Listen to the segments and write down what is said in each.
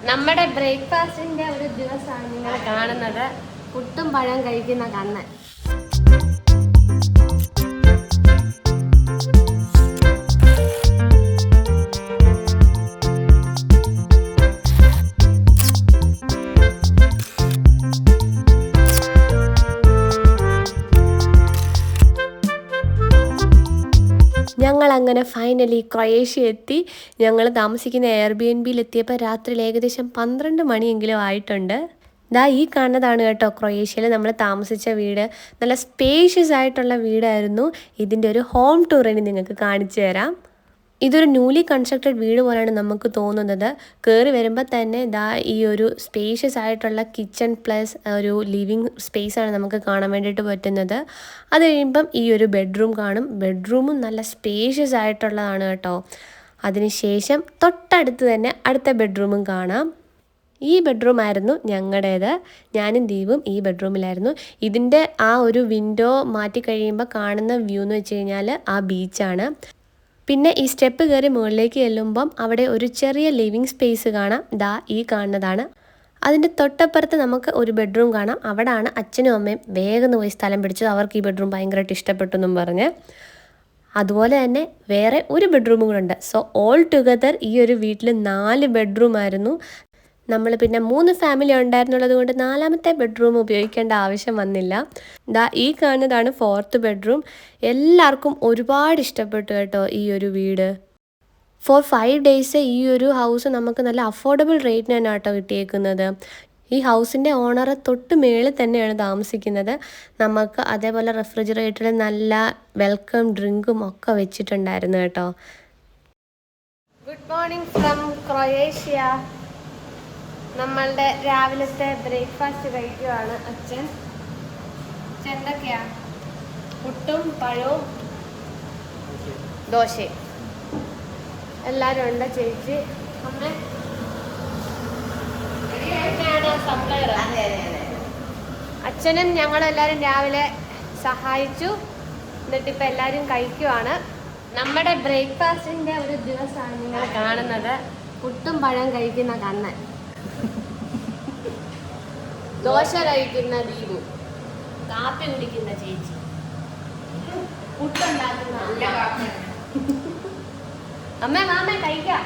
നമ്മുടെ ബ്രേക്ക്ഫാസ്റ്റിന്റെ ഒരു ദിവസമാണ് നിങ്ങൾ കാണുന്നത്. പുട്ടും പഴം കഴിക്കുന്ന കണ്ണൻ. ഞങ്ങൾ അങ്ങനെ ഫൈനലി ക്രൊയേഷ്യ എത്തി. ഞങ്ങൾ താമസിക്കുന്ന എയർബിഎൻബിയിൽ എത്തിയപ്പോൾ രാത്രി ഏകദേശം 12 മണിയെങ്കിലും ആയിട്ടുണ്ട്. ഈ കാണുന്നതാണ് കേട്ടോ ക്രൊയേഷ്യയിൽ നമ്മൾ താമസിച്ച വീട്. നല്ല സ്പേഷ്യസ് ആയിട്ടുള്ള വീടായിരുന്നു. ഇതിൻ്റെ ഒരു ഹോം ടൂർ ഇനി നിങ്ങൾക്ക് കാണിച്ചു തരാം. ഇതൊരു ന്യൂലി കൺസ്ട്രക്റ്റഡ് വീട് പോലെയാണ് നമുക്ക് തോന്നുന്നത്. കയറി വരുമ്പോൾ തന്നെ ഈ ഒരു സ്പേഷ്യസ് ആയിട്ടുള്ള കിച്ചൺ പ്ലസ് ഒരു ലിവിങ് സ്പേസാണ് നമുക്ക് കാണാൻ വേണ്ടിയിട്ട് പറ്റുന്നത്. അത് കഴിയുമ്പം ഈ ഒരു ബെഡ്റൂം കാണും. ബെഡ്റൂമും നല്ല സ്പേഷ്യസ് ആയിട്ടുള്ളതാണ് കേട്ടോ. അതിനുശേഷം തൊട്ടടുത്ത് തന്നെ അടുത്ത ബെഡ്റൂമും കാണാം. ഈ ബെഡ്റൂം ആയിരുന്നു ഞങ്ങളുടേത്. ഞാനും ദീപും ഈ ബെഡ്റൂമിലായിരുന്നു. ഇതിൻ്റെ ആ ഒരു വിൻഡോ മാറ്റി കഴിയുമ്പോൾ കാണുന്ന വ്യൂ എന്ന് വെച്ച് കഴിഞ്ഞാൽ ആ ബീച്ചാണ്. പിന്നെ ഈ സ്റ്റെപ്പ് കയറി മുകളിലേക്ക് ചെല്ലുമ്പം അവിടെ ഒരു ചെറിയ ലിവിങ് സ്പേസ് കാണാം. ഈ കാണുന്നതാണ്. അതിൻ്റെ തൊട്ടപ്പുറത്ത് നമുക്ക് ഒരു ബെഡ്റൂം കാണാം. അവിടെയാണ് അച്ഛനും അമ്മയും വേഗം പോയി സ്ഥലം പിടിച്ചത്. അവർക്ക് ഈ ബെഡ്റൂം ഭയങ്കരമായിട്ട് ഇഷ്ടപ്പെട്ടു എന്നും പറഞ്ഞ്. അതുപോലെ തന്നെ വേറെ ഒരു ബെഡ്റൂമും കൂടെ ഉണ്ട്. സോ ഓൾ ടുഗദർ ഈ ഒരു വീട്ടിൽ 4 ബെഡ്റൂം ആയിരുന്നു. നമ്മൾ പിന്നെ 3 ഫാമിലി ഉണ്ടായിരുന്നുള്ളത് കൊണ്ട് 4ാമത്തെ ബെഡ്റൂം ഉപയോഗിക്കേണ്ട ആവശ്യം വന്നില്ല. ഈ കാണുന്നതാണ് 4th ബെഡ്റൂം. എല്ലാവർക്കും ഒരുപാട് ഇഷ്ടപ്പെട്ടു കേട്ടോ ഈ ഒരു വീട്. ഫോർ 5 ഡേയ്സ് ഈ ഒരു ഹൗസ് നമുക്ക് നല്ല അഫോർഡബിൾ റേറ്റിനാണ് കേട്ടോ കിട്ടിയേക്കുന്നത്. ഈ ഹൗസിൻ്റെ ഓണർ തൊട്ട് മേളിൽ തന്നെയാണ് താമസിക്കുന്നത്. നമുക്ക് അതേപോലെ റെഫ്രിജറേറ്ററിൽ നല്ല വെൽക്കം ഡ്രിങ്കും ഒക്കെ വെച്ചിട്ടുണ്ടായിരുന്നു കേട്ടോ. Good morning from Croatia. നമ്മളുടെ രാവിലത്തെ ബ്രേക്ക്ഫാസ്റ്റ് കഴിക്കുകയാണ് അച്ഛൻ. എന്തൊക്കെയാ? പുട്ടും പഴവും ദോശയും. എല്ലാവരും ഉണ്ട്. ചേച്ചി അമ്മ സപ്ലയർ. അച്ഛനും ഞങ്ങളെല്ലാവരും രാവിലെ സഹായിച്ചു. എന്നിട്ടിപ്പോൾ എല്ലാവരും കഴിക്കുവാണ്. നമ്മുടെ ബ്രേക്ക്ഫാസ്റ്റിൻ്റെ ഒരു ദിവസമാണ് നിങ്ങൾ കാണുന്നത്. പുട്ടും പഴം കഴിക്കുന്ന കണ്ണൻ, ദോശ കഴിക്കുന്ന ദീപു, കാപ്പി കുടിക്കുന്ന ചേച്ചി, പുട്ടുണ്ടാക്കുന്ന അമ്മ മാമ കഴിക്കാം.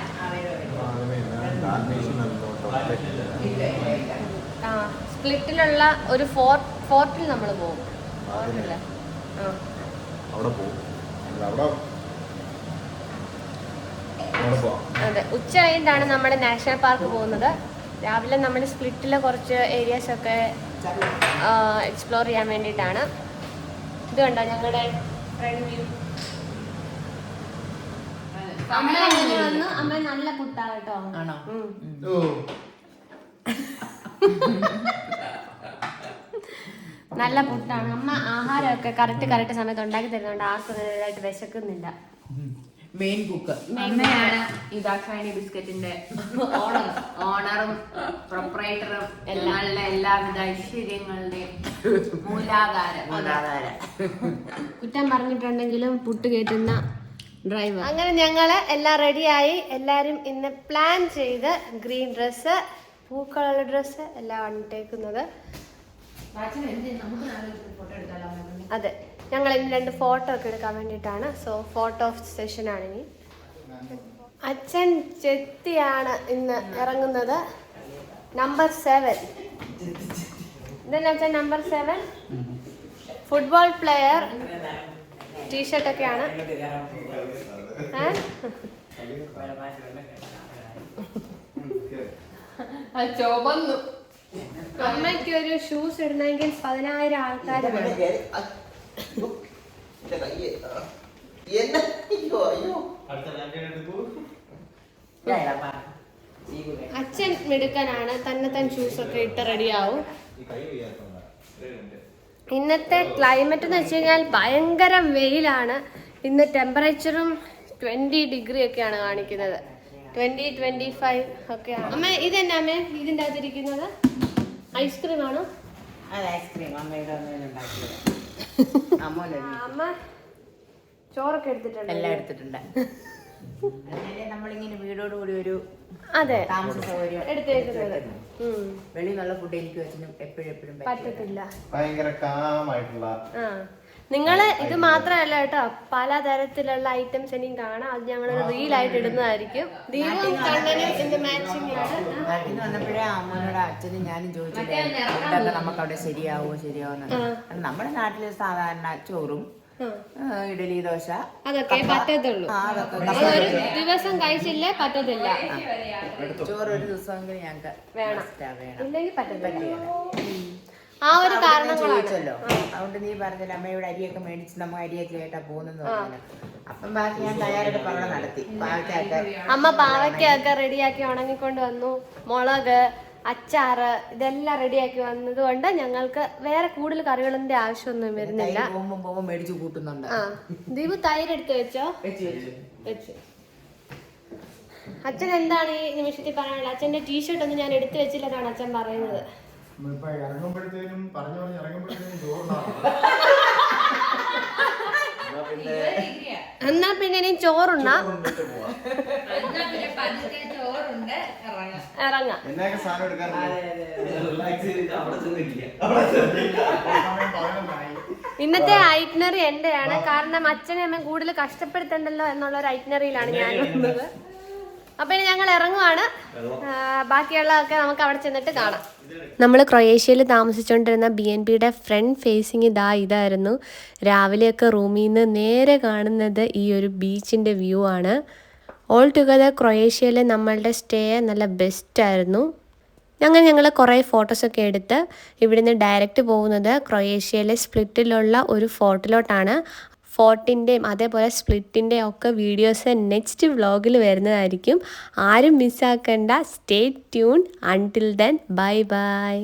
സ്പ്ലിറ്റിലുള്ള ഒരു ഫോർട്ടിൽ നമ്മൾ പോകും. അതെ, ഉച്ച കഴിഞ്ഞിട്ടാണ് നമ്മുടെ നാഷണൽ പാർക്ക് പോകുന്നത്. രാവിലെ നമ്മൾ സ്പ്ലിറ്റിലെ കുറച്ച് ഏരിയാസൊക്കെ എക്സ്പ്ലോർ ചെയ്യാൻ വേണ്ടിയിട്ടാണ്. ഇത് കണ്ടോ ഞങ്ങളുടെ ഫ്രണ്ട് വ്യൂ. അമ്മ വന്നു. അമ്മ നല്ല പുട്ടാ കേട്ടോ. നല്ല പുട്ടാണ്. അമ്മ ആഹാരമൊക്കെ കറക്റ്റ് സമയത്ത് ഉണ്ടാക്കി തരുന്നുണ്ട്. ആർക്കും ഇതായിട്ട് വിശക്കുന്നില്ല. മെയിൻ കുക്ക് അമ്മയാണ്. ഇതാ ഷൈനി ബിസ്ക്കറ്റിന്റെ ഓണറും പ്രൊപ്പറേറ്ററും എല്ലാവിധ ഐശ്വര്യങ്ങളുടെയും മൂലാധാരം. കുറ്റം പറഞ്ഞിട്ടുണ്ടെങ്കിലും പുട്ട് കേട്ടുന്ന ഡ്രൈവർ. അങ്ങനെ ഞങ്ങള് എല്ലാം റെഡിയായി. എല്ലാരും ഇന്ന് പ്ലാൻ ചെയ്ത് ഗ്രീൻ ഡ്രസ്സ്, പൂക്കളുള്ള ഡ്രസ്സ് എല്ലാം ഇട്ടേക്കുന്നത്. അതെ, ഞങ്ങൾ ഇനി 2 ഫോട്ടോ ഒക്കെ എടുക്കാൻ വേണ്ടിയിട്ടാണ്. സോ ഫോട്ടോ സെഷനാണ് ഇനി. അച്ഛൻ ചെത്തിയാണ് ഇന്ന് ഇറങ്ങുന്നത്. നമ്പർ 7. ഇതന്നെ അച്ഛൻ നമ്പർ 7. Football player. ടീഷർട്ടൊക്കെയാണ്. ചോബന്നു. അമ്മയ്ക്ക് ഒരു ഷൂസ് ഇടണമെങ്കിൽ 10,000 ആൾക്കാർ വേണം. അച്ഛൻ മിടുക്കനാണ്. തന്നെ ഷൂസൊക്കെ ഇട്ട് റെഡിയാവും. ഇന്നത്തെ ക്ലൈമറ്റ് എന്ന് വെച്ച് കഴിഞ്ഞാൽ ഭയങ്കര വെയിലാണ്. ഇന്ന് ടെമ്പറേച്ചറും 20 ഡിഗ്രി ഒക്കെയാണ് കാണിക്കുന്നത്. 20-25 ഒക്കെയാണ്. അമ്മ ഇതെന്നാ അമ്മേ ഇതിൻ്റെ അകത്തിരിക്കുന്നത്? ഐസ്ക്രീം ആണോ? അമ്മ ചോറൊക്കെ എടുത്തിട്ടുണ്ട്. എല്ലാം എടുത്തിട്ടുണ്ട്. നമ്മളിങ്ങനെ വീടോടുകൂടി ഒരു അതെ താമസ സൗകര്യം എടുത്തേക്കുന്നത്. വെളിയിൽ നല്ല ഫുഡ് എനിക്ക് വെച്ചിട്ടും എപ്പോഴും പറ്റത്തില്ല. ഭയങ്കര കാമായിട്ടുള്ള. നിങ്ങള് ഇത് മാത്രമല്ല കേട്ടോ, പലതരത്തിലുള്ള ഐറ്റംസ് ഇനിയും കാണാം. അത് ഞങ്ങളൊരു റീലായിട്ട് ഇടുന്നതായിരിക്കും. ദീപവും കണ്ണനും ഇത് മാച്ചിങ് ആണ്. നാട്ടിൽ വന്നപ്പോഴേ അമ്മയോട് അച്ഛനും ഞാനും ചോദിച്ചിട്ട് നമുക്ക് അവിടെ ശരിയാവുമെന്ന്. നമ്മുടെ നാട്ടില് സാധാരണ ചോറും ഇഡലി ദോശ അതൊക്കെ പറ്റത്തുള്ളൂ. ഒരു ദിവസം കഴിച്ചില്ലേ പറ്റത്തില്ല. ചോറ് ഒരു ദിവസമെങ്കിലും ഞങ്ങൾക്ക് വേണം, ഇല്ലെങ്കിൽ പറ്റത്തില്ല. ആ ആ ഒരു കാരണം ചോദിച്ചല്ലോ. അതുകൊണ്ട് നീ പറഞ്ഞില്ല അമ്മയുടെ അരിയൊക്കെ മേടിച്ച് നമ്മ അരിയൊക്കെ ആയിട്ടാ പോകുന്നെന്ന് പറഞ്ഞു. അപ്പം ബാക്കി ഞാൻ തയ്യാറെടുപ്പ് അവിടെ നടത്തി. അമ്മ പാവയ്ക്കൊക്കെ റെഡിയാക്കി ഉണങ്ങിക്കൊണ്ട് വന്നു. മുളക്, അച്ചാറ് ഇതെല്ലാം റെഡിയാക്കി വന്നത് കൊണ്ട് ഞങ്ങൾക്ക് വേറെ കൂടുതൽ കറികളിന്റെ ആവശ്യമൊന്നും വരുന്നില്ല. പോകുമ്പോ മേടിച്ചു കൂട്ടുന്നുണ്ട്. ദീപു തൈര് എടുത്ത് വെച്ചോ? വെച്ചു. അച്ഛൻ എന്താണ് ഈ നിമിഷത്തിൽ പറയാനുള്ളത്? അച്ഛന്റെ ടീഷർട്ട് ഒന്നും ഞാൻ എടുത്തു വെച്ചില്ലെന്നാണ് അച്ഛൻ പറയുന്നത്. ഇറങ്ങുമ്പോഴത്തേനും പറഞ്ഞു ഇറങ്ങുമ്പോഴത്തേനും ചോറുണ്ടാവും. എന്നാ പിന്നെ ഇനി ചോറുണ്ണാ ഇറങ്ങാം. എന്നൊക്കെ സാധനം ഇന്നത്തെ ഐറ്റിനറി എന്റെയാണ്. കാരണം അച്ഛനെ അമ്മ കൂടുതൽ കഷ്ടപ്പെടുത്തണ്ടല്ലോ എന്നുള്ള ഒരു ഐറ്റിനറിയിലാണ് ഞാൻ വന്നത്. അപ്പൊ ഇനി ഞങ്ങൾ ഇറങ്ങുവാണ്. ബാക്കിയുള്ളതൊക്കെ നമുക്ക് അവിടെ ചെന്നിട്ട് കാണാം. നമ്മൾ ക്രൊയേഷ്യയിൽ താമസിച്ചുകൊണ്ടിരുന്ന BNBയുടെ ഫ്രണ്ട് ഫേസിങ് ഇതായിരുന്നു. രാവിലെയൊക്കെ റൂമിൽ നിന്ന് നേരെ കാണുന്നത് ഈ ഒരു ബീച്ചിൻ്റെ വ്യൂ ആണ്. ഓൾ ടുഗദർ ക്രൊയേഷ്യയിലെ നമ്മളുടെ സ്റ്റേ നല്ല ബെസ്റ്റായിരുന്നു. ഞങ്ങൾ കുറേ ഫോട്ടോസൊക്കെ എടുത്ത് ഇവിടുന്ന് ഡയറക്റ്റ് പോകുന്നത് ക്രൊയേഷ്യയിലെ സ്പ്ലിറ്റിലുള്ള ഒരു ഫോർട്ടിലോട്ടാണ്. ഫോർട്ടിൻ്റെയും അതേപോലെ സ്പ്ലിറ്റിൻ്റെയും ഒക്കെ വീഡിയോസ് നെക്സ്റ്റ് വ്ളോഗിൽ വരുന്നതായിരിക്കും. ആരും മിസ്സാക്കണ്ട. Stay tune. Until then bye by.